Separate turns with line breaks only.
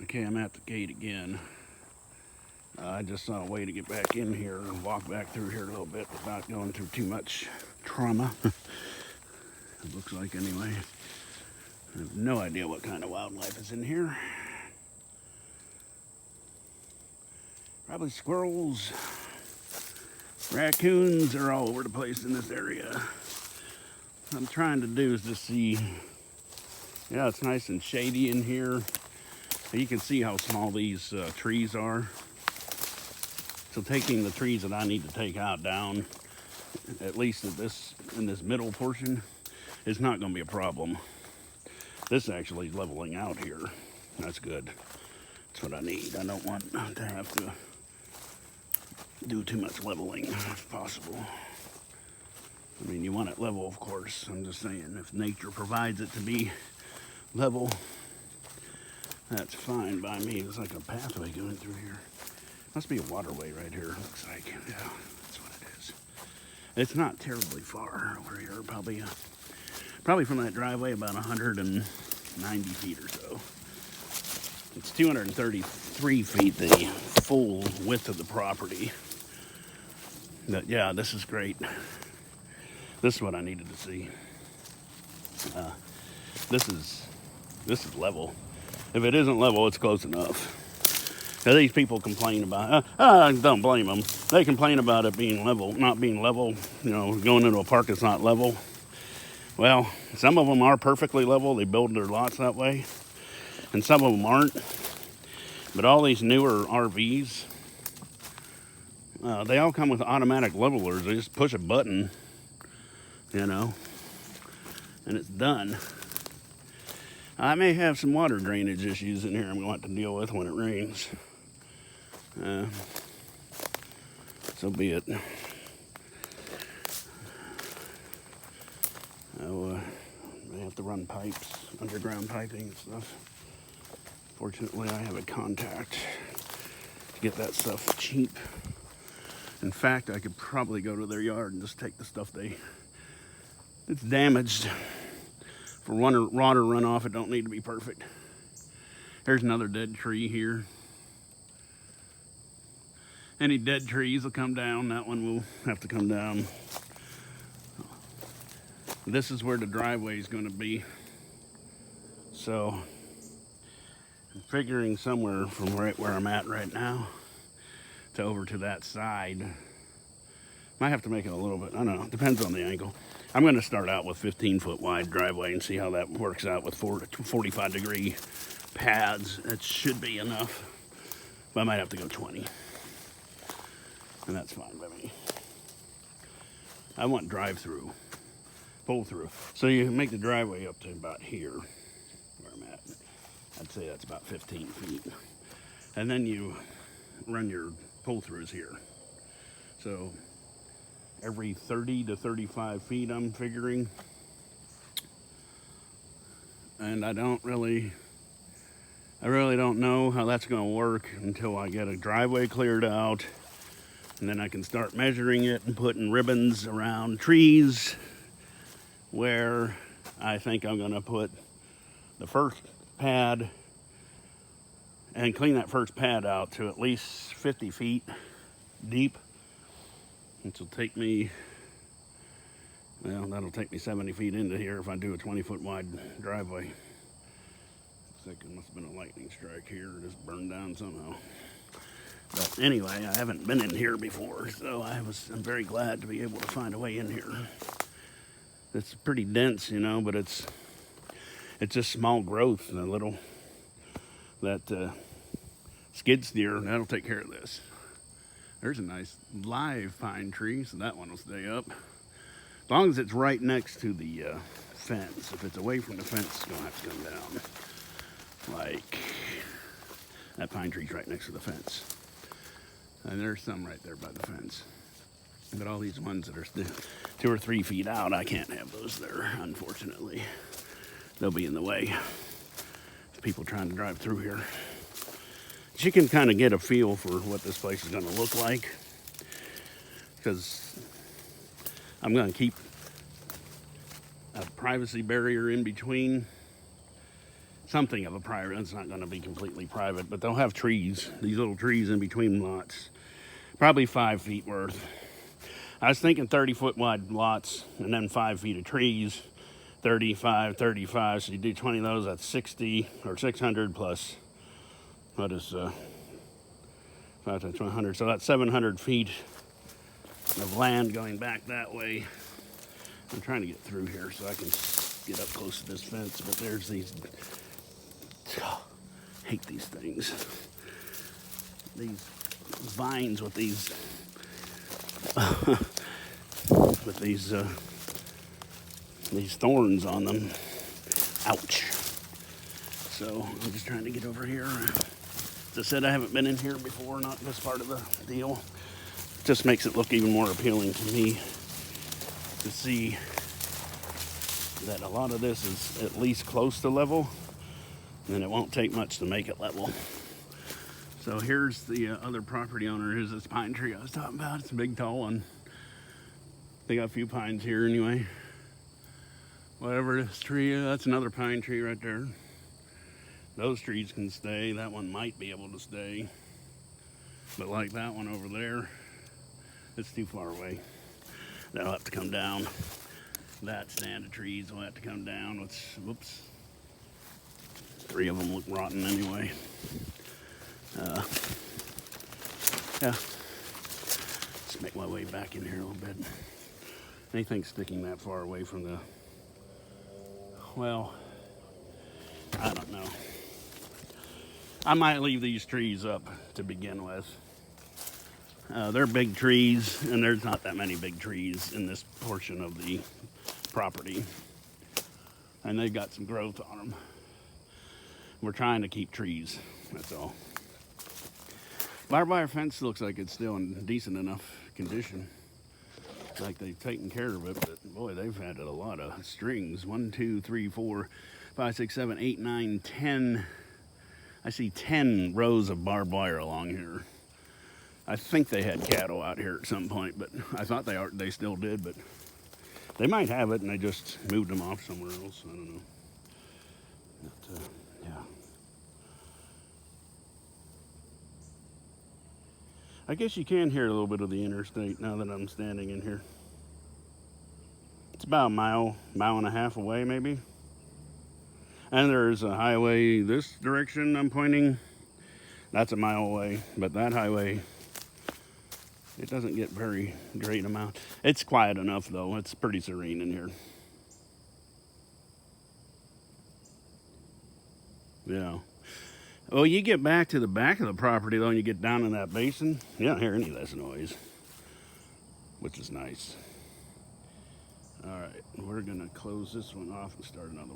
Okay, I'm at the gate again. I just saw a way to get back in here and walk back through here a little bit without going through too much trauma. It looks like anyway. I have no idea what kind of wildlife is in here. Probably squirrels, raccoons are all over the place in this area. What I'm trying to do is just see, yeah, it's nice and shady in here. You can see how small these trees are. So taking the trees that I need to take out down, at least in this middle portion, is not going to be a problem. This actually is leveling out here. That's good. That's what I need. I don't want to have to do too much leveling if possible. I mean, you want it level, of course. I'm just saying, if nature provides it to be level, that's fine by me. There's like a pathway going through here. Must be a waterway right here, looks like. Yeah, that's what it is. It's not terribly far over here. Probably from that driveway about 190 feet or so. It's 233 feet, the full width of the property. But yeah, this is great. This is what I needed to see. This is level. If it isn't level, it's close enough. Now, these people complain about, I don't blame them. They complain about it being level, not being level, going into a park that's not level. Well, some of them are perfectly level. They build their lots that way. And some of them aren't. But all these newer RVs, they all come with automatic levelers. They just push a button, and it's done. I may have some water drainage issues in here I'm going to have to deal with when it rains. So be it. I have to run pipes, underground piping and stuff. Fortunately, I have a contact to get that stuff cheap. In fact, I could probably go to their yard and just take the stuff it's damaged. For water runoff, it don't need to be perfect. There's another dead tree here. Any dead trees will come down. That one will have to come down. This is where the driveway is going to be. So I'm figuring somewhere from right where I'm at right now to over to that side. Might have to make it a little bit, I don't know, depends on the angle. I'm going to start out with 15-foot wide driveway and see how that works out with 45-degree pads. That should be enough, but I might have to go 20. And that's fine by me. I want drive-through, pull-through. So you make the driveway up to about here, where I'm at. I'd say that's about 15 feet. And then you run your pull-throughs here. So every 30 to 35 feet, I'm figuring. And I really don't know how that's going to work until I get a driveway cleared out. And then I can start measuring it and putting ribbons around trees where I think I'm going to put the first pad and clean that first pad out to at least 50 feet deep. Which will take me, that'll take me 70 feet into here if I do a 20-foot wide driveway. Looks like it must have been a lightning strike here, or just burned down somehow. But anyway, I haven't been in here before, so I'm very glad to be able to find a way in here. It's pretty dense, but it's just small growth and that skid steer, that'll take care of this. There's a nice live pine tree, so that one will stay up. As long as it's right next to the fence. If it's away from the fence, it's gonna have to come down. Like, that pine tree's right next to the fence. And there's some right there by the fence. But all these ones that are 2 or 3 feet out, I can't have those there, unfortunately. They'll be in the way. People trying to drive through here. But you can kind of get a feel for what this place is going to look like. Because I'm going to keep a privacy barrier in between something of a private. It's not going to be completely private, but they'll have trees, these little trees in between lots, probably 5 feet worth. I was thinking 30-foot wide lots and then 5 feet of trees, 35, 35. So you do 20 of those, that's 60 or 600 plus, what is 5 times 100? So that's 700 feet of land going back that way. I'm trying to get through here so I can get up close to this fence, but there's these, hate these things. These vines with these these thorns on them. Ouch. So I'm just trying to get over here. As I said, I haven't been in here before, not this part of the deal. It just makes it look even more appealing to me to see that a lot of this is at least close to level, and it won't take much to make it level. So here's the other property owner. Here's this pine tree I was talking about. It's a big, tall one. They got a few pines here anyway. Whatever this tree is, that's another pine tree right there. Those trees can stay. That one might be able to stay. But like that one over there, it's too far away. That'll have to come down. That stand of trees will have to come down. Whoops. 3 of them look rotten anyway. Yeah. Let's make my way back in here a little bit. Anything sticking that far away from the, well, I don't know. I might leave these trees up to begin with. They're big trees, and there's not that many big trees in this portion of the property. And they've got some growth on them. We're trying to keep trees, that's all. Barbed wire fence looks like it's still in decent enough condition. Like they've taken care of it, but boy, they've had a lot of strings. 1, 2, 3, 4, 5, 6, 7, 8, 9, 10. I see 10 rows of barbed wire along here. I think they had cattle out here at some point, but I thought they still did, but they might have it and they just moved them off somewhere else. I don't know. But, yeah. I guess you can hear a little bit of the interstate now that I'm standing in here. It's about a mile and a half away maybe. And there's a highway this direction I'm pointing. That's a mile away, but that highway, it doesn't get very great amount. It's quiet enough though. It's pretty serene in here. Yeah. Well, you get back to the back of the property though, and you get down in that basin, you don't hear any of this noise, which is nice. All right, we're gonna close this one off and start another one.